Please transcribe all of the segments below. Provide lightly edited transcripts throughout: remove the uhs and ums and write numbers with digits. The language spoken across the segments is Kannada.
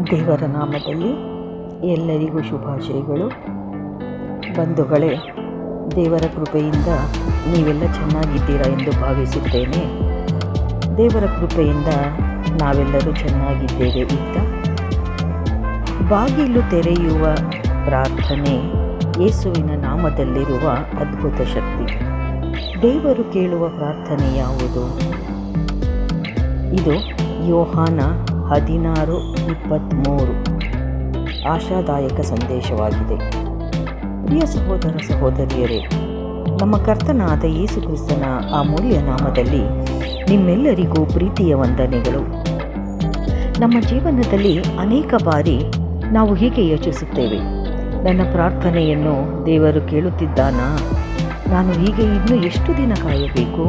ದೇವರ ನಾಮದಲ್ಲಿ ಎಲ್ಲರಿಗೂ ಶುಭಾಶಯಗಳು. ಬಂಧುಗಳೇ, ದೇವರ ಕೃಪೆಯಿಂದ ನೀವೆಲ್ಲ ಚೆನ್ನಾಗಿದ್ದೀರಾ ಎಂದು ಭಾವಿಸುತ್ತೇನೆ. ದೇವರ ಕೃಪೆಯಿಂದ ನಾವೆಲ್ಲರೂ ಚೆನ್ನಾಗಿದ್ದೇವೆ. ಇತ್ತ ಬಾಗಿಲು ತೆರೆಯುವ ಪ್ರಾರ್ಥನೆ ಯೇಸುವಿನ ನಾಮದಲ್ಲಿರುವ ಅದ್ಭುತ ಶಕ್ತಿ. ದೇವರು ಕೇಳುವ ಪ್ರಾರ್ಥನೆ ಯಾವುದು? ಇದು ಯೋಹಾನ 16:23 ಆಶಾದಾಯಕ ಸಂದೇಶವಾಗಿದೆ. ಪ್ರಿಯ ಸಹೋದರ ಸಹೋದರಿಯರೇ, ನಮ್ಮ ಕರ್ತನಾದ ಯೇಸು ಕ್ರಿಸ್ತನ ಅಮೂಲ್ಯ ನಾಮದಲ್ಲಿ ನಿಮ್ಮೆಲ್ಲರಿಗೂ ಪ್ರೀತಿಯ ವಂದನೆಗಳು. ನಮ್ಮ ಜೀವನದಲ್ಲಿ ಅನೇಕ ಬಾರಿ ನಾವು ಹೀಗೆ ಯೋಚಿಸುತ್ತೇವೆ, ನನ್ನ ಪ್ರಾರ್ಥನೆಯನ್ನು ದೇವರು ಕೇಳುತ್ತಿದ್ದಾನಾ? ನಾನು ಹೀಗೆ ಇನ್ನೂ ಎಷ್ಟು ದಿನ ಕಾಯಬೇಕು?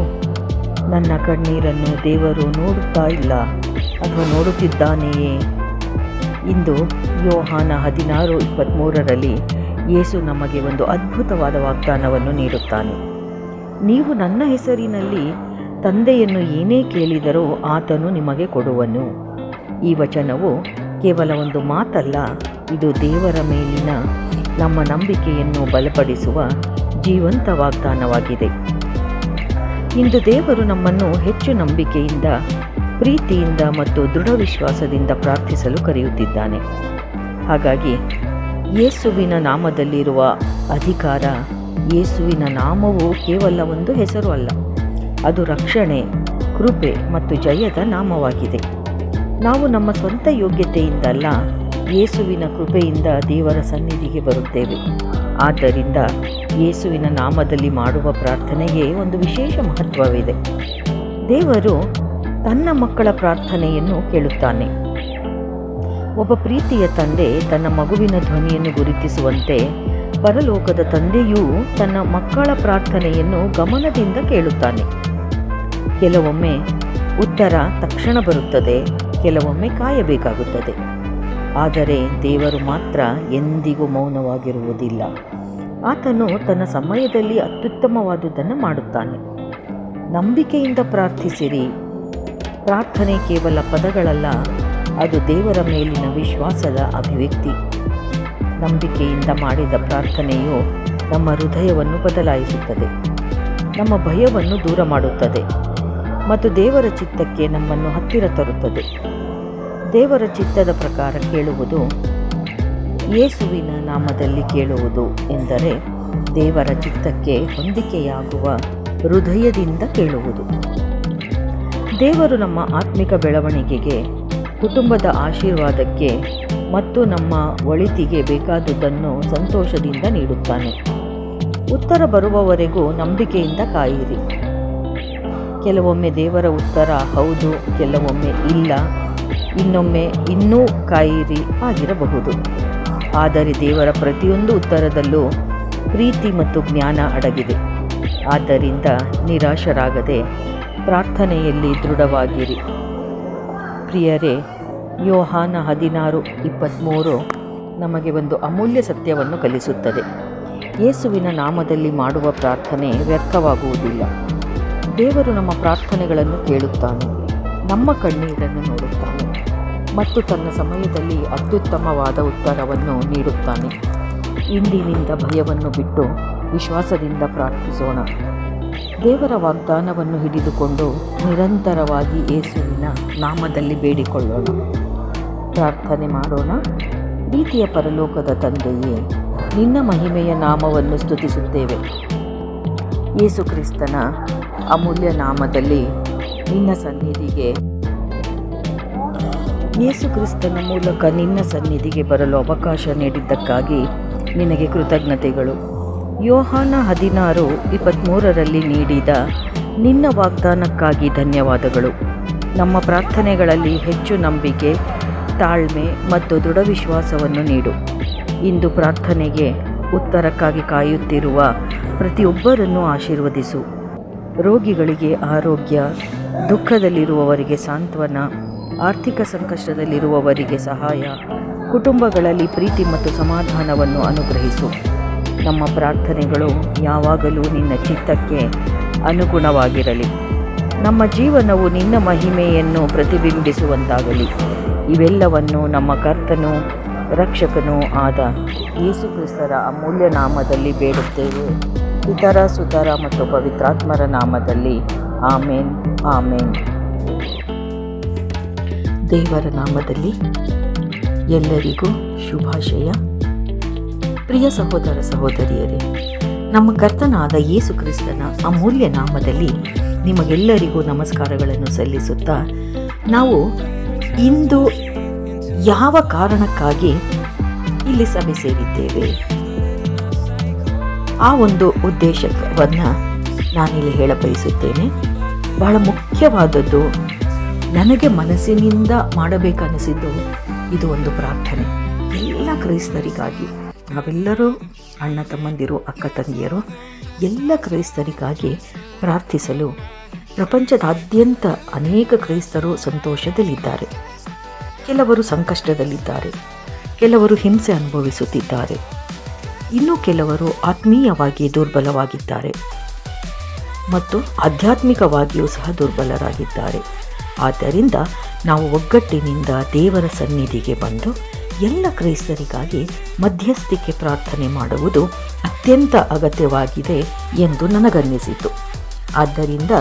ನನ್ನ ಕಣ್ಣೀರನ್ನು ದೇವರು ನೋಡುತ್ತಾ ಇಲ್ಲ ಅಥವಾ ನೋಡುತ್ತಿದ್ದಾನೆಯೇ? ಇಂದು ಯೋಹಾನ 16:23 ಯೇಸು ನಮಗೆ ಒಂದು ಅದ್ಭುತವಾದ ವಾಗ್ದಾನವನ್ನು ನೀಡುತ್ತಾನೆ. ನೀವು ನನ್ನ ಹೆಸರಿನಲ್ಲಿ ತಂದೆಯನ್ನು ಏನೇ ಕೇಳಿದರೋ ಆತನು ನಿಮಗೆ ಕೊಡುವನು. ಈ ವಚನವು ಕೇವಲ ಒಂದು ಮಾತಲ್ಲ, ಇದು ದೇವರ ಮೇಲಿನ ನಮ್ಮ ನಂಬಿಕೆಯನ್ನು ಬಲಪಡಿಸುವ ಜೀವಂತ ವಾಗ್ದಾನವಾಗಿದೆ. ಇಂದು ದೇವರು ನಮ್ಮನ್ನು ಹೆಚ್ಚು ನಂಬಿಕೆಯಿಂದ, ಪ್ರೀತಿಯಿಂದ ಮತ್ತು ದೃಢ ವಿಶ್ವಾಸದಿಂದ ಪ್ರಾರ್ಥಿಸಲು ಕರೆಯುತ್ತಿದ್ದಾನೆ. ಹಾಗಾಗಿ ಯೇಸುವಿನ ನಾಮದಲ್ಲಿರುವ ಅಧಿಕಾರ, ಯೇಸುವಿನ ನಾಮವು ಕೇವಲ ಒಂದು ಹೆಸರು ಅಲ್ಲ, ಅದು ರಕ್ಷಣೆ, ಕೃಪೆ ಮತ್ತು ಜಯದ ನಾಮವಾಗಿದೆ. ನಾವು ನಮ್ಮ ಸ್ವಂತ ಯೋಗ್ಯತೆಯಿಂದಲ್ಲ, ಯೇಸುವಿನ ಕೃಪೆಯಿಂದ ದೇವರ ಸನ್ನಿಧಿಗೆ ಬರುತ್ತೇವೆ. ಆದ್ದರಿಂದ ಯೇಸುವಿನ ನಾಮದಲ್ಲಿ ಮಾಡುವ ಪ್ರಾರ್ಥನೆಗೆ ಒಂದು ವಿಶೇಷ ಮಹತ್ವವಿದೆ. ದೇವರು ತನ್ನ ಮಕ್ಕಳ ಪ್ರಾರ್ಥನೆಯನ್ನು ಕೇಳುತ್ತಾನೆ. ಒಬ್ಬ ಪ್ರೀತಿಯ ತಂದೆ ತನ್ನ ಮಗುವಿನ ಧ್ವನಿಯನ್ನು ಗುರುತಿಸುವಂತೆ ಪರಲೋಕದ ತಂದೆಯೂ ತನ್ನ ಮಕ್ಕಳ ಪ್ರಾರ್ಥನೆಯನ್ನು ಗಮನದಿಂದ ಕೇಳುತ್ತಾನೆ. ಕೆಲವೊಮ್ಮೆ ಉತ್ತರ ತಕ್ಷಣ ಬರುತ್ತದೆ, ಕೆಲವೊಮ್ಮೆ ಕಾಯಬೇಕಾಗುತ್ತದೆ. ಆದರೆ ದೇವರು ಮಾತ್ರ ಎಂದಿಗೂ ಮೌನವಾಗಿರುವುದಿಲ್ಲ. ಆತನು ತನ್ನ ಸಮಯದಲ್ಲಿ ಅತ್ಯುತ್ತಮವಾದುದನ್ನು ಮಾಡುತ್ತಾನೆ. ನಂಬಿಕೆಯಿಂದ ಪ್ರಾರ್ಥಿಸಿರಿ. ಪ್ರಾರ್ಥನೆ ಕೇವಲ ಪದಗಳಲ್ಲ, ಅದು ದೇವರ ಮೇಲಿನ ವಿಶ್ವಾಸದ ಅಭಿವ್ಯಕ್ತಿ. ನಂಬಿಕೆಯಿಂದ ಮಾಡಿದ ಪ್ರಾರ್ಥನೆಯು ನಮ್ಮ ಹೃದಯವನ್ನು ಬದಲಾಯಿಸುತ್ತದೆ, ನಮ್ಮ ಭಯವನ್ನು ದೂರ ಮಾಡುತ್ತದೆ ಮತ್ತು ದೇವರ ಚಿತ್ತಕ್ಕೆ ನಮ್ಮನ್ನು ಹತ್ತಿರ ತರುತ್ತದೆ. ದೇವರ ಚಿತ್ತದ ಪ್ರಕಾರ ಕೇಳುವುದು, ಯೇಸುವಿನ ನಾಮದಲ್ಲಿ ಕೇಳುವುದು ಎಂದರೆ ದೇವರ ಚಿತ್ತಕ್ಕೆ ಹೊಂದಿಕೆಯಾಗುವ ಹೃದಯದಿಂದ ಕೇಳುವುದು. ದೇವರು ನಮ್ಮ ಆತ್ಮಿಕ ಬೆಳವಣಿಗೆಗೆ, ಕುಟುಂಬದ ಆಶೀರ್ವಾದಕ್ಕೆ ಮತ್ತು ನಮ್ಮ ಒಳಿತಿಗೆ ಬೇಕಾದುದನ್ನು ಸಂತೋಷದಿಂದ ನೀಡುತ್ತಾನೆ. ಉತ್ತರ ಬರುವವರೆಗೂ ನಂಬಿಕೆಯಿಂದ ಕಾಯಿರಿ. ಕೆಲವೊಮ್ಮೆ ದೇವರ ಉತ್ತರ ಹೌದು, ಕೆಲವೊಮ್ಮೆ ಇಲ್ಲ, ಇನ್ನೊಮ್ಮೆ ಇನ್ನೂ ಕಾಯಿರಿ ಆಗಿರಬಹುದು. ಆದರೆ ದೇವರ ಪ್ರತಿಯೊಂದು ಉತ್ತರದಲ್ಲೂ ಪ್ರೀತಿ ಮತ್ತು ಜ್ಞಾನ ಅಡಗಿದೆ. ಆದ್ದರಿಂದ ನಿರಾಶರಾಗದೆ ಪ್ರಾರ್ಥನೆಯಲ್ಲಿ ದೃಢವಾಗಿರಿ. ಪ್ರಿಯರೇ, ಯೋಹಾನ 16:23 ನಮಗೆ ಒಂದು ಅಮೂಲ್ಯ ಸತ್ಯವನ್ನು ಕಲಿಸುತ್ತದೆ. ಯೇಸುವಿನ ನಾಮದಲ್ಲಿ ಮಾಡುವ ಪ್ರಾರ್ಥನೆ ವ್ಯರ್ಥವಾಗುವುದಿಲ್ಲ. ದೇವರು ನಮ್ಮ ಪ್ರಾರ್ಥನೆಗಳನ್ನು ಕೇಳುತ್ತಾನೆ, ನಮ್ಮ ಕಣ್ಣೀರನ್ನು ನೋಡುತ್ತಾನೆ ಮತ್ತು ತನ್ನ ಸಮಯದಲ್ಲಿ ಅತ್ಯುತ್ತಮವಾದ ಉತ್ತರವನ್ನು ನೀಡುತ್ತಾನೆ. ಇಂದಿನಿಂದ ಭಯವನ್ನು ಬಿಟ್ಟು ವಿಶ್ವಾಸದಿಂದ ಪ್ರಾರ್ಥಿಸೋಣ. ದೇವರ ವಾಗ್ದಾನವನ್ನು ಹಿಡಿದುಕೊಂಡು ನಿರಂತರವಾಗಿ ಯೇಸುವಿನ ನಾಮದಲ್ಲಿ ಬೇಡಿಕೊಳ್ಳೋಣ. ಪ್ರಾರ್ಥನೆ ಮಾಡೋಣ. ಪ್ರೀತಿಯ ಪರಲೋಕದ ತಂದೆಯೇ, ನಿನ್ನ ಮಹಿಮೆಯ ನಾಮವನ್ನು ಸ್ತುತಿಸುತ್ತೇವೆ. ಯೇಸು ಕ್ರಿಸ್ತನ ಅಮೂಲ್ಯ ನಾಮದಲ್ಲಿ ನಿನ್ನ ಸನ್ನಿಧಿಗೆ, ಯೇಸು ಕ್ರಿಸ್ತನ ಮೂಲಕ ನಿನ್ನ ಸನ್ನಿಧಿಗೆ ಬರಲು ಅವಕಾಶ ನೀಡಿದ್ದಕ್ಕಾಗಿ ನಿನಗೆ ಕೃತಜ್ಞತೆಗಳು. ಯೋಹಾನ 16:23 ನೀಡಿದ ನಿನ್ನ ವಾಗ್ದಾನಕ್ಕಾಗಿ ಧನ್ಯವಾದಗಳು. ನಮ್ಮ ಪ್ರಾರ್ಥನೆಗಳಲ್ಲಿ ಹೆಚ್ಚು ನಂಬಿಕೆ, ತಾಳ್ಮೆ ಮತ್ತು ದೃಢ ವಿಶ್ವಾಸವನ್ನು ನೀಡು. ಇಂದು ಪ್ರಾರ್ಥನೆಗೆ ಉತ್ತರಕ್ಕಾಗಿ ಕಾಯುತ್ತಿರುವ ಪ್ರತಿಯೊಬ್ಬರನ್ನು ಆಶೀರ್ವದಿಸು. ರೋಗಿಗಳಿಗೆ ಆರೋಗ್ಯ, ದುಃಖದಲ್ಲಿರುವವರಿಗೆ ಸಾಂತ್ವನ, ಆರ್ಥಿಕ ಸಂಕಷ್ಟದಲ್ಲಿರುವವರಿಗೆ ಸಹಾಯ, ಕುಟುಂಬಗಳಲ್ಲಿ ಪ್ರೀತಿ ಮತ್ತು ಸಮಾಧಾನವನ್ನು ಅನುಗ್ರಹಿಸು. ನಮ್ಮ ಪ್ರಾರ್ಥನೆಗಳು ಯಾವಾಗಲೂ ನಿನ್ನ ಚಿತ್ತಕ್ಕೆ ಅನುಗುಣವಾಗಿರಲಿ. ನಮ್ಮ ಜೀವನವು ನಿನ್ನ ಮಹಿಮೆಯನ್ನು ಪ್ರತಿಬಿಂಬಿಸುವಂತಾಗಲಿ. ಇವೆಲ್ಲವನ್ನು ನಮ್ಮ ಕರ್ತನೂ ರಕ್ಷಕನೂ ಆದ ಯೇಸು ಕ್ರಿಸ್ತರ ಅಮೂಲ್ಯ ನಾಮದಲ್ಲಿ ಬೇಡುತ್ತೇವೆ. ಪಿತರ, ಸುತರ ಮತ್ತು ಪವಿತ್ರಾತ್ಮರ ನಾಮದಲ್ಲಿ ಆಮೇನ್, ಆಮೇನ್. ದೇವರ ನಾಮದಲ್ಲಿ ಎಲ್ಲರಿಗೂ ಶುಭಾಶಯ. ಪ್ರಿಯ ಸಹೋದರ ಸಹೋದರಿಯರೇ, ನಮ್ಮ ಕರ್ತನಾದ ಯೇಸು ಕ್ರಿಸ್ತನ ಅಮೂಲ್ಯ ನಾಮದಲ್ಲಿ ನಿಮಗೆಲ್ಲರಿಗೂ ನಮಸ್ಕಾರಗಳನ್ನು ಸಲ್ಲಿಸುತ್ತಾ, ನಾವು ಇಂದು ಯಾವ ಕಾರಣಕ್ಕಾಗಿ ಇಲ್ಲಿ ಸಭೆ ಸೇರಿದ್ದೇವೆ, ಆ ಒಂದು ಉದ್ದೇಶವನ್ನು ನಾನಿಲ್ಲಿ ಹೇಳ ಬಯಸುತ್ತೇನೆ. ಬಹಳ ಮುಖ್ಯವಾದದ್ದು, ನನಗೆ ಮನಸ್ಸಿನಿಂದ ಮಾಡಬೇಕನ್ನಿಸಿದ್ದು ಇದು ಒಂದು ಪ್ರಾರ್ಥನೆ. ಎಲ್ಲ ಕ್ರೈಸ್ತರಿಗಾಗಿ, ನಾವೆಲ್ಲರೂ ಅಣ್ಣ ತಮ್ಮಂದಿರು, ಅಕ್ಕ ತಂಗಿಯರು, ಎಲ್ಲ ಕ್ರೈಸ್ತರಿಗಾಗಿ ಪ್ರಾರ್ಥಿಸಲು ಪ್ರಪಂಚದಾದ್ಯಂತ ಅನೇಕ ಕ್ರೈಸ್ತರು ಸಂತೋಷದಲ್ಲಿದ್ದಾರೆ. ಕೆಲವರು ಸಂಕಷ್ಟದಲ್ಲಿದ್ದಾರೆ, ಕೆಲವರು ಹಿಂಸೆ ಅನುಭವಿಸುತ್ತಿದ್ದಾರೆ, ಇನ್ನು ಕೆಲವರು ಆತ್ಮೀಯವಾಗಿ ದುರ್ಬಲವಾಗಿದ್ದಾರೆ ಮತ್ತು ಆಧ್ಯಾತ್ಮಿಕವಾಗಿಯೂ ಸಹ ದುರ್ಬಲರಾಗಿದ್ದಾರೆ. ಆದ್ದರಿಂದ ನಾವು ಒಗ್ಗಟ್ಟಿನಿಂದ ದೇವರ ಸನ್ನಿಧಿಗೆ ಬಂದು ಎಲ್ಲ ಕ್ರೈಸ್ತರಿಗಾಗಿ ಮಧ್ಯಸ್ಥಿಕೆ ಪ್ರಾರ್ಥನೆ ಮಾಡುವುದು ಅತ್ಯಂತ ಅಗತ್ಯವಾಗಿದೆ ಎಂದು ನನಗನ್ನಿಸಿತು. ಆದ್ದರಿಂದ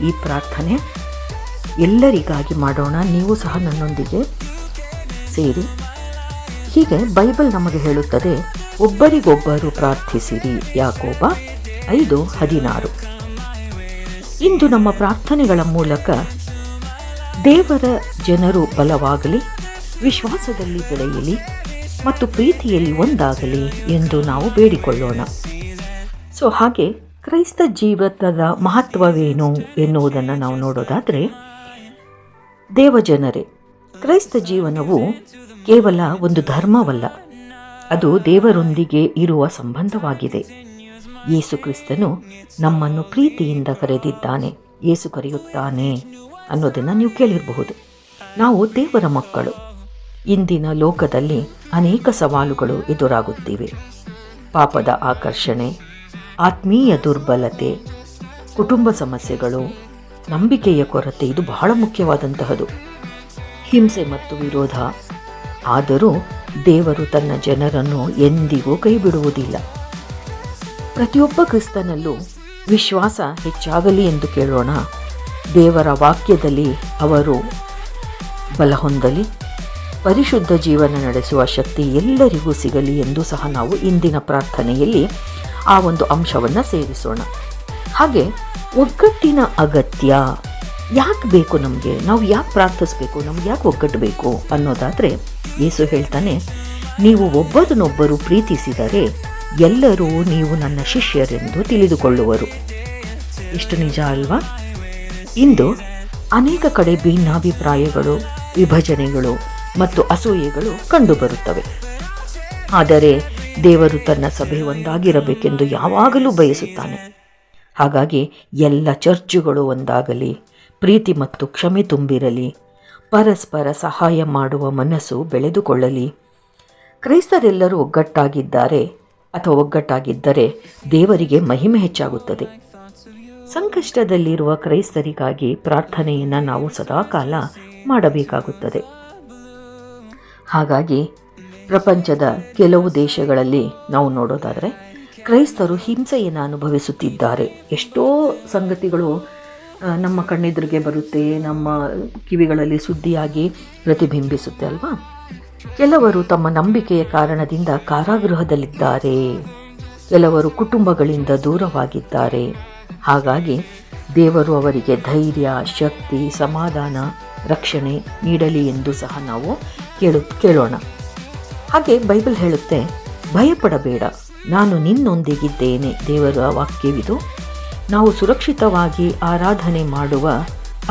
ಈ ಪ್ರಾರ್ಥನೆ ಎಲ್ಲರಿಗಾಗಿ ಮಾಡೋಣ. ನೀವು ಸಹ ನನ್ನೊಂದಿಗೆ ಸೇರಿ. ಹೀಗೆ ಬೈಬಲ್ ನಮಗೆ ಹೇಳುತ್ತದೆ, ಒಬ್ಬರಿಗೊಬ್ಬರು ಪ್ರಾರ್ಥಿಸಿರಿ. ಯಾಕೋಬ 5:16. ಇಂದು ನಮ್ಮ ಪ್ರಾರ್ಥನೆಗಳ ಮೂಲಕ ದೇವರ ಜನರು ಬಲವಾಗಲಿ, ವಿಶ್ವಾಸದಲ್ಲಿ ಬೆಳೆಯಲಿ ಮತ್ತು ಪ್ರೀತಿಯಲ್ಲಿ ಒಂದಾಗಲಿ ಎಂದು ನಾವು ಬೇಡಿಕೊಳ್ಳೋಣ. ಹಾಗೆ ಕ್ರೈಸ್ತ ಜೀವನದ ಮಹತ್ವವೇನು ಎನ್ನುವುದನ್ನು ನಾವು ನೋಡೋದಾದರೆ, ದೇವಜನರೇ, ಕ್ರೈಸ್ತ ಜೀವನವು ಕೇವಲ ಒಂದು ಧರ್ಮವಲ್ಲ, ಅದು ದೇವರೊಂದಿಗೆ ಇರುವ ಸಂಬಂಧವಾಗಿದೆ. ಯೇಸು ಕ್ರಿಸ್ತನು ನಮ್ಮನ್ನು ಪ್ರೀತಿಯಿಂದ ಕರೆದಿದ್ದಾನೆ. ಯೇಸು ಕರೆಯುತ್ತಾನೆ ಅನ್ನೋದನ್ನು ನೀವು ಕೇಳಿರಬಹುದು. ನಾವು ದೇವರ ಮಕ್ಕಳು. ಇಂದಿನ ಲೋಕದಲ್ಲಿ ಅನೇಕ ಸವಾಲುಗಳು ಎದುರಾಗುತ್ತಿವೆ. ಪಾಪದ ಆಕರ್ಷಣೆ, ಆತ್ಮೀಯ ದುರ್ಬಲತೆ, ಕುಟುಂಬ ಸಮಸ್ಯೆಗಳು, ನಂಬಿಕೆಯ ಕೊರತೆ, ಇದು ಬಹಳ ಮುಖ್ಯವಾದಂತಹದ್ದು. ಹಿಂಸೆ ಮತ್ತು ವಿರೋಧ. ಆದರೂ ದೇವರು ತನ್ನ ಜನರನ್ನು ಎಂದಿಗೂ ಕೈ ಬಿಡುವುದಿಲ್ಲ. ಪ್ರತಿಯೊಬ್ಬ ಕ್ರಿಸ್ತನಲ್ಲೂ ವಿಶ್ವಾಸ ಹೆಚ್ಚಾಗಲಿ ಎಂದು ಕೇಳೋಣ. ದೇವರ ವಾಕ್ಯದಲ್ಲಿ ಅವರು ಬಲ ಹೊಂದಲಿ, ಪರಿಶುದ್ಧ ಜೀವನ ನಡೆಸುವ ಶಕ್ತಿ ಎಲ್ಲರಿಗೂ ಸಿಗಲಿ ಎಂದು ಸಹ ನಾವು ಇಂದಿನ ಪ್ರಾರ್ಥನೆಯಲ್ಲಿ ಆ ಒಂದು ಅಂಶವನ್ನು ಸೇರಿಸೋಣ. ಹಾಗೆ ಒಗ್ಗಟ್ಟಿನ ಅಗತ್ಯ ಯಾಕೆ ಬೇಕು ನಮಗೆ? ನಾವು ಯಾಕೆ ಪ್ರಾರ್ಥಿಸಬೇಕು? ನಮ್ಗೆ ಯಾಕೆ ಒಗ್ಗಟ್ಟು ಬೇಕು ಅನ್ನೋದಾದರೆ, ಯೇಸು ಹೇಳ್ತಾನೆ, ನೀವು ಒಬ್ಬರನ್ನೊಬ್ಬರು ಪ್ರೀತಿಸಿದರೆ ಎಲ್ಲರೂ ನೀವು ನನ್ನ ಶಿಷ್ಯರೆಂದು ತಿಳಿದುಕೊಳ್ಳುವರು. ಎಷ್ಟು ನಿಜ ಅಲ್ವಾ? ಇಂದು ಅನೇಕ ಕಡೆ ಭಿನ್ನಾಭಿಪ್ರಾಯಗಳು, ವಿಭಜನೆಗಳು ಮತ್ತು ಅಸೂಯೆಗಳು ಕಂಡುಬರುತ್ತವೆ. ಆದರೆ ದೇವರು ತನ್ನ ಸಭೆ ಒಂದಾಗಿರಬೇಕೆಂದು ಯಾವಾಗಲೂ ಬಯಸುತ್ತಾನೆ. ಹಾಗಾಗಿ ಎಲ್ಲ ಚರ್ಚುಗಳು ಒಂದಾಗಲಿ, ಪ್ರೀತಿ ಮತ್ತು ಕ್ಷಮೆ ತುಂಬಿರಲಿ, ಪರಸ್ಪರ ಸಹಾಯ ಮಾಡುವ ಮನಸ್ಸು ಬೆಳೆದುಕೊಳ್ಳಲಿ. ಕ್ರೈಸ್ತರೆಲ್ಲರೂ ಒಗ್ಗಟ್ಟಾಗಿದ್ದರೆ ದೇವರಿಗೆ ಮಹಿಮೆ ಹೆಚ್ಚಾಗುತ್ತದೆ. ಸಂಕಷ್ಟದಲ್ಲಿರುವ ಕ್ರೈಸ್ತರಿಗಾಗಿ ಪ್ರಾರ್ಥನೆಯನ್ನು ನಾವು ಸದಾಕಾಲ ಮಾಡಬೇಕಾಗುತ್ತದೆ. ಹಾಗಾಗಿ ಪ್ರಪಂಚದ ಕೆಲವು ದೇಶಗಳಲ್ಲಿ ನಾವು ನೋಡೋದಾದರೆ ಕ್ರೈಸ್ತರು ಹಿಂಸೆಯನ್ನು ಅನುಭವಿಸುತ್ತಿದ್ದಾರೆ. ಎಷ್ಟೋ ಸಂಗತಿಗಳು ನಮ್ಮ ಕಣ್ಣೆದುರಿಗೆ ಬರುತ್ತೆ, ನಮ್ಮ ಕಿವಿಗಳಲ್ಲಿ ಸುದ್ದಿಯಾಗಿ ಪ್ರತಿಬಿಂಬಿಸುತ್ತೆ ಅಲ್ವಾ? ಕೆಲವರು ತಮ್ಮ ನಂಬಿಕೆಯ ಕಾರಣದಿಂದ ಕಾರಾಗೃಹದಲ್ಲಿದ್ದಾರೆ, ಕೆಲವರು ಕುಟುಂಬಗಳಿಂದ ದೂರವಾಗಿದ್ದಾರೆ. ಹಾಗಾಗಿ ದೇವರು ಅವರಿಗೆ ಧೈರ್ಯ, ಶಕ್ತಿ, ಸಮಾಧಾನ, ರಕ್ಷಣೆ ನೀಡಲಿ ಎಂದು ಸಹ ನಾವು ಕೇಳೋಣ. ಹಾಗೆ ಬೈಬಲ್ ಹೇಳುತ್ತೆ, ಭಯಪಡಬೇಡ, ನಾನು ನಿನ್ನೊಂದಿಗಿದ್ದೇನೆ. ದೇವರ ವಾಕ್ಯವಿದು. ನಾವು ಸುರಕ್ಷಿತವಾಗಿ ಆರಾಧನೆ ಮಾಡುವ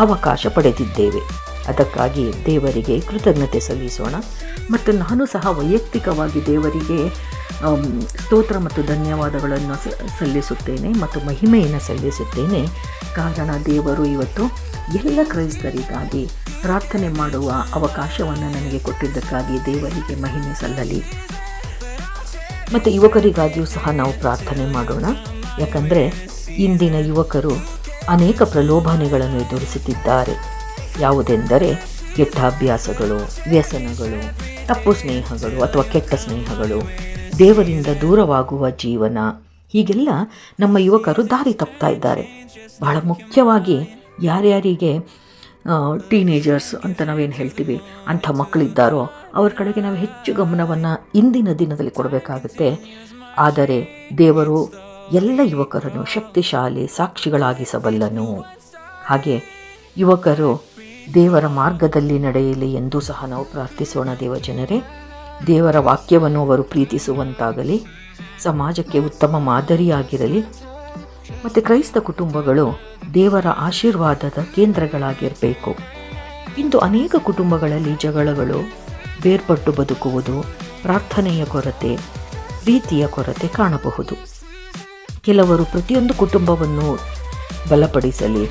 ಅವಕಾಶ ಪಡೆದಿದ್ದೇವೆ. ಅದಕ್ಕಾಗಿ ದೇವರಿಗೆ ಕೃತಜ್ಞತೆ ಸಲ್ಲಿಸೋಣ. ಮತ್ತು ನಾನು ಸಹ ವೈಯಕ್ತಿಕವಾಗಿ ದೇವರಿಗೆ ಸ್ತೋತ್ರ ಮತ್ತು ಧನ್ಯವಾದಗಳನ್ನು ಸಲ್ಲಿಸುತ್ತೇನೆ ಮತ್ತು ಮಹಿಮೆಯನ್ನು ಸಲ್ಲಿಸುತ್ತೇನೆ. ಕಾರಣ ದೇವರು ಇವತ್ತು ಎಲ್ಲ ಕ್ರೈಸ್ತರಿಗಾಗಿ ಪ್ರಾರ್ಥನೆ ಮಾಡುವ ಅವಕಾಶವನ್ನು ನನಗೆ ಕೊಟ್ಟಿದ್ದಕ್ಕಾಗಿ ದೇವರಿಗೆ ಮಹಿಮೆ ಸಲ್ಲಲಿ. ಮತ್ತು ಯುವಕರಿಗಾಗಿಯೂ ಸಹ ನಾವು ಪ್ರಾರ್ಥನೆ ಮಾಡೋಣ. ಯಾಕಂದರೆ ಇಂದಿನ ಯುವಕರು ಅನೇಕ ಪ್ರಲೋಭನೆಗಳನ್ನು ಎದುರಿಸುತ್ತಿದ್ದಾರೆ. ಯಾವುದೆಂದರೆ ಕೆಟ್ಟ ಅಭ್ಯಾಸಗಳು, ವ್ಯಸನಗಳು, ತಪ್ಪು ಸ್ನೇಹಗಳು ಅಥವಾ ಕೆಟ್ಟ ಸ್ನೇಹಗಳು, ದೇವರಿಂದ ದೂರವಾಗುವ ಜೀವನ, ಹೀಗೆಲ್ಲ ನಮ್ಮ ಯುವಕರು ದಾರಿ ತಪ್ತಾ ಇದ್ದಾರೆ. ಬಹಳ ಮುಖ್ಯವಾಗಿ ಯಾರ್ಯಾರಿಗೆ ಟೀನೇಜರ್ಸ್ ಅಂತ ನಾವೇನು ಹೇಳ್ತೀವಿ ಅಂಥ ಮಕ್ಕಳಿದ್ದಾರೋ ಅವ್ರ ಕಡೆಗೆ ನಾವು ಹೆಚ್ಚು ಗಮನವನ್ನು ಇಂದಿನ ದಿನದಲ್ಲಿ ಕೊಡಬೇಕಾಗುತ್ತೆ. ಆದರೆ ದೇವರು ಎಲ್ಲ ಯುವಕರನ್ನು ಶಕ್ತಿಶಾಲಿ ಸಾಕ್ಷಿಗಳಾಗಿಸಬಲ್ಲನು. ಹಾಗೆ ಯುವಕರು ದೇವರ ಮಾರ್ಗದಲ್ಲಿ ನಡೆಯಲಿ ಎಂದು ಸಹ ನಾವು ಪ್ರಾರ್ಥಿಸೋಣ. ದೇವಜನರೇ, ದೇವರ ವಾಕ್ಯವನ್ನು ಅವರು ಪ್ರೀತಿಸುವಂತಾಗಲಿ, ಸಮಾಜಕ್ಕೆ ಉತ್ತಮ ಮಾದರಿಯಾಗಿರಲಿ ಮತ್ತು ಕ್ರೈಸ್ತ ಕುಟುಂಬಗಳು ದೇವರ ಆಶೀರ್ವಾದದ ಕೇಂದ್ರಗಳಾಗಿರಬೇಕು. ಇಂದು ಅನೇಕ ಕುಟುಂಬಗಳಲ್ಲಿ ಜಗಳಗಳು, ಬೇರ್ಪಟ್ಟು ಬದುಕುವುದು, ಪ್ರಾರ್ಥನೆಯ ಕೊರತೆ, ಪ್ರೀತಿಯ ಕೊರತೆ ಕಾಣಬಹುದು. ಕೆಲವರು ಪ್ರತಿಯೊಂದು ಕುಟುಂಬವನ್ನು ಬಲಪಡಿಸಲಿ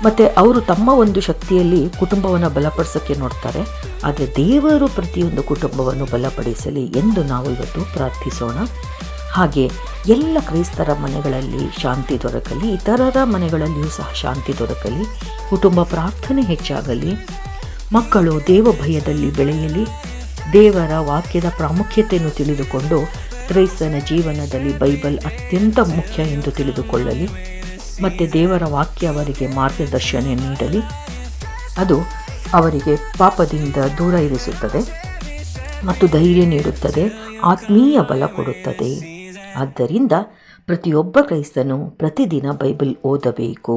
ಮತ್ತು ಅವರು ತಮ್ಮ ಒಂದು ಶಕ್ತಿಯಲ್ಲಿ ಕುಟುಂಬವನ್ನು ಬಲಪಡಿಸೋಕ್ಕೆ ನೋಡ್ತಾರೆ. ಆದರೆ ದೇವರು ಪ್ರತಿಯೊಂದು ಕುಟುಂಬವನ್ನು ಬಲಪಡಿಸಲಿ ಎಂದು ನಾವು ಇವತ್ತು ಪ್ರಾರ್ಥಿಸೋಣ. ಹಾಗೆ ಎಲ್ಲ ಕ್ರೈಸ್ತರ ಮನೆಗಳಲ್ಲಿ ಶಾಂತಿ ದೊರಕಲಿ, ಇತರರ ಮನೆಗಳಲ್ಲಿಯೂ ಸಹ ಶಾಂತಿ ದೊರಕಲಿ, ಕುಟುಂಬ ಪ್ರಾರ್ಥನೆ ಹೆಚ್ಚಾಗಲಿ, ಮಕ್ಕಳು ದೇವ ಭಯದಲ್ಲಿ ಬೆಳೆಯಲಿ, ದೇವರ ವಾಕ್ಯದ ಪ್ರಾಮುಖ್ಯತೆಯನ್ನು ತಿಳಿದುಕೊಂಡು ಕ್ರೈಸ್ತನ ಜೀವನದಲ್ಲಿ ಬೈಬಲ್ ಅತ್ಯಂತ ಮುಖ್ಯ ಎಂದು ತಿಳಿದುಕೊಳ್ಳಲಿ ಮತ್ತು ದೇವರ ವಾಕ್ಯ ಅವರಿಗೆ ಮಾರ್ಗದರ್ಶನ ನೀಡಲಿ. ಅದು ಅವರಿಗೆ ಪಾಪದಿಂದ ದೂರ ಇರಿಸುತ್ತದೆ ಮತ್ತು ಧೈರ್ಯ ನೀಡುತ್ತದೆ, ಆತ್ಮೀಯ ಬಲ ಕೊಡುತ್ತದೆ. ಆದ್ದರಿಂದ ಪ್ರತಿಯೊಬ್ಬ ಕ್ರೈಸ್ತನು ಪ್ರತಿದಿನ ಬೈಬಲ್ ಓದಬೇಕು,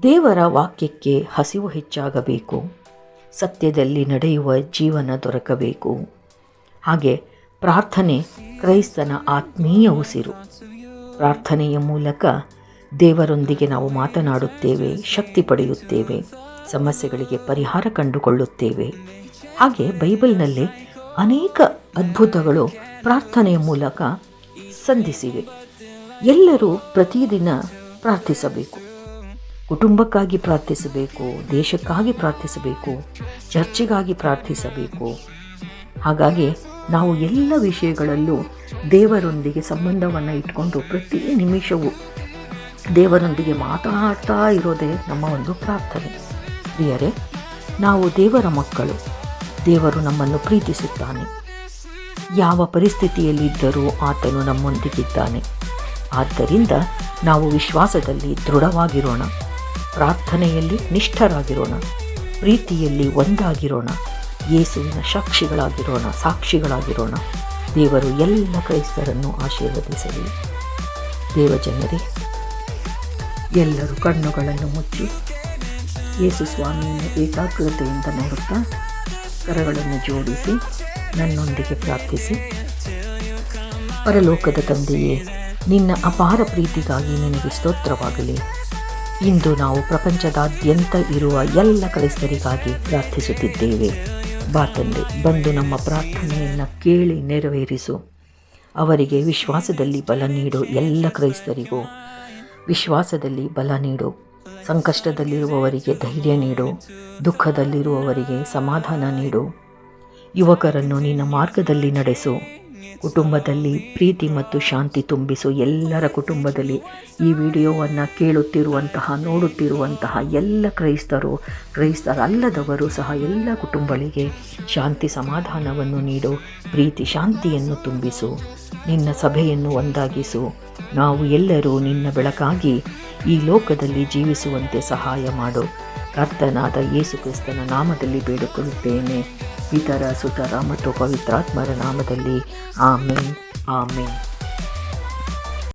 ದೇವರ ವಾಕ್ಯಕ್ಕೆ ಹಸಿವು ಹೆಚ್ಚಾಗಬೇಕು, ಸತ್ಯದಲ್ಲಿ ನಡೆಯುವ ಜೀವನ ದೊರಕಬೇಕು. ಹಾಗೆ ಪ್ರಾರ್ಥನೆ ಕ್ರೈಸ್ತನ ಆತ್ಮೀಯ ಉಸಿರು. ಪ್ರಾರ್ಥನೆಯ ಮೂಲಕ ದೇವರೊಂದಿಗೆ ನಾವು ಮಾತನಾಡುತ್ತೇವೆ, ಶಕ್ತಿ ಪಡೆಯುತ್ತೇವೆ, ಸಮಸ್ಯೆಗಳಿಗೆ ಪರಿಹಾರ ಕಂಡುಕೊಳ್ಳುತ್ತೇವೆ. ಹಾಗೆ ಬೈಬಲ್ನಲ್ಲಿ ಅನೇಕ ಅದ್ಭುತಗಳು ಪ್ರಾರ್ಥನೆಯ ಮೂಲಕ ಸಂಧಿಸಿವೆ. ಎಲ್ಲರೂ ಪ್ರತಿದಿನ ಪ್ರಾರ್ಥಿಸಬೇಕು. ಕುಟುಂಬಕ್ಕಾಗಿ ಪ್ರಾರ್ಥಿಸಬೇಕು, ದೇಶಕ್ಕಾಗಿ ಪ್ರಾರ್ಥಿಸಬೇಕು, ಚರ್ಚಿಗಾಗಿ ಪ್ರಾರ್ಥಿಸಬೇಕು. ಹಾಗಾಗಿ ನಾವು ಎಲ್ಲ ವಿಷಯಗಳಲ್ಲೂ ದೇವರೊಂದಿಗೆ ಸಂಬಂಧವನ್ನು ಇಟ್ಕೊಂಡು ಪ್ರತಿ ನಿಮಿಷವೂ ದೇವರೊಂದಿಗೆ ಮಾತಾಡ್ತಾ ಇರೋದೇ ನಮ್ಮ ಒಂದು ಪ್ರಾರ್ಥನೆ. ಪ್ರಿಯರೇ, ನಾವು ದೇವರ ಮಕ್ಕಳು. ದೇವರು ನಮ್ಮನ್ನು ಪ್ರೀತಿಸುತ್ತಾನೆ. ಯಾವ ಪರಿಸ್ಥಿತಿಯಲ್ಲಿದ್ದರೂ ಆತನು ನಮ್ಮೊಂದಿಗಿದ್ದಾನೆ. ಆದ್ದರಿಂದ ನಾವು ವಿಶ್ವಾಸದಲ್ಲಿ ದೃಢವಾಗಿರೋಣ, ಪ್ರಾರ್ಥನೆಯಲ್ಲಿ ನಿಷ್ಠರಾಗಿರೋಣ, ಪ್ರೀತಿಯಲ್ಲಿ ಒಂದಾಗಿರೋಣ, ಯೇಸುವಿನ ಸಾಕ್ಷಿಗಳಾಗಿರೋಣ. ದೇವರು ಎಲ್ಲ ಕ್ರೈಸ್ತರನ್ನು ಆಶೀರ್ವದಿಸಲಿ. ದೇವಜನರೇ, ಎಲ್ಲರೂ ಕಣ್ಣುಗಳನ್ನು ಮುಚ್ಚಿ ಯೇಸು ಸ್ವಾಮಿಯನ್ನು ಏಕಾಗ್ರತೆಯಿಂದ ನೋಡುತ್ತಾ ಕರಗಳನ್ನು ಜೋಡಿಸಿ ನನ್ನೊಂದಿಗೆ ಪ್ರಾರ್ಥಿಸಿ. ಪರಲೋಕದ ತಂದೆಯೇ, ನಿನ್ನ ಅಪಾರ ಪ್ರೀತಿಗಾಗಿ ನಿನಗೆ ಸ್ತೋತ್ರವಾಗಲಿ. ಇಂದು ನಾವು ಪ್ರಪಂಚದಾದ್ಯಂತ ಇರುವ ಎಲ್ಲ ಕ್ರೈಸ್ತರಿಗಾಗಿ ಪ್ರಾರ್ಥಿಸುತ್ತಿದ್ದೇವೆ. ಬಾ ತಂದೆ, ಬಂದು ನಮ್ಮ ಪ್ರಾರ್ಥನೆಯನ್ನು ಕೇಳಿ ನೆರವೇರಿಸು. ಅವರಿಗೆ ವಿಶ್ವಾಸದಲ್ಲಿ ಬಲ ನೀಡು. ಎಲ್ಲ ಕ್ರೈಸ್ತರಿಗೂ ವಿಶ್ವಾಸದಲ್ಲಿ ಬಲ ನೀಡು. ಸಂಕಷ್ಟದಲ್ಲಿರುವವರಿಗೆ ಧೈರ್ಯ ನೀಡು. ದುಃಖದಲ್ಲಿರುವವರಿಗೆ ಸಮಾಧಾನ ನೀಡು. ಯುವಕರನ್ನು ನಿನ್ನ ಮಾರ್ಗದಲ್ಲಿ ನಡೆಸು. ಕುಟುಂಬದಲ್ಲಿ ಪ್ರೀತಿ ಮತ್ತು ಶಾಂತಿ ತುಂಬಿಸು. ಎಲ್ಲರ ಕುಟುಂಬದಲ್ಲಿ ಈ ವಿಡಿಯೋವನ್ನು ಕೇಳುತ್ತಿರುವಂತಹ, ನೋಡುತ್ತಿರುವಂತಹ ಎಲ್ಲ ಕ್ರೈಸ್ತರಲ್ಲದವರು ಸಹ ಎಲ್ಲ ಕುಟುಂಬಗಳಿಗೆ ಶಾಂತಿ ಸಮಾಧಾನವನ್ನು ನೀಡು. ಪ್ರೀತಿ ಶಾಂತಿಯನ್ನು ತುಂಬಿಸು. ನಿನ್ನ ಸಭೆಯನ್ನು ಒಂದಾಗಿಸು. ನಾವು ಎಲ್ಲರೂ ನಿನ್ನ ಬೆಳಕಾಗಿ ಈ ಲೋಕದಲ್ಲಿ ಜೀವಿಸುವಂತೆ ಸಹಾಯ ಮಾಡು. ಕರ್ತನಾದ ಯೇಸು ಕ್ರಿಸ್ತನ ನಾಮದಲ್ಲಿ ಬೇಡಿಕೊಳ್ಳುತ್ತೇನೆ, ಪಿತರ, ಸುತರ ಮತ್ತು ಪವಿತ್ರಾತ್ಮರ ನಾಮದಲ್ಲಿ. ಆಮೇನ್, ಆಮೇನ್.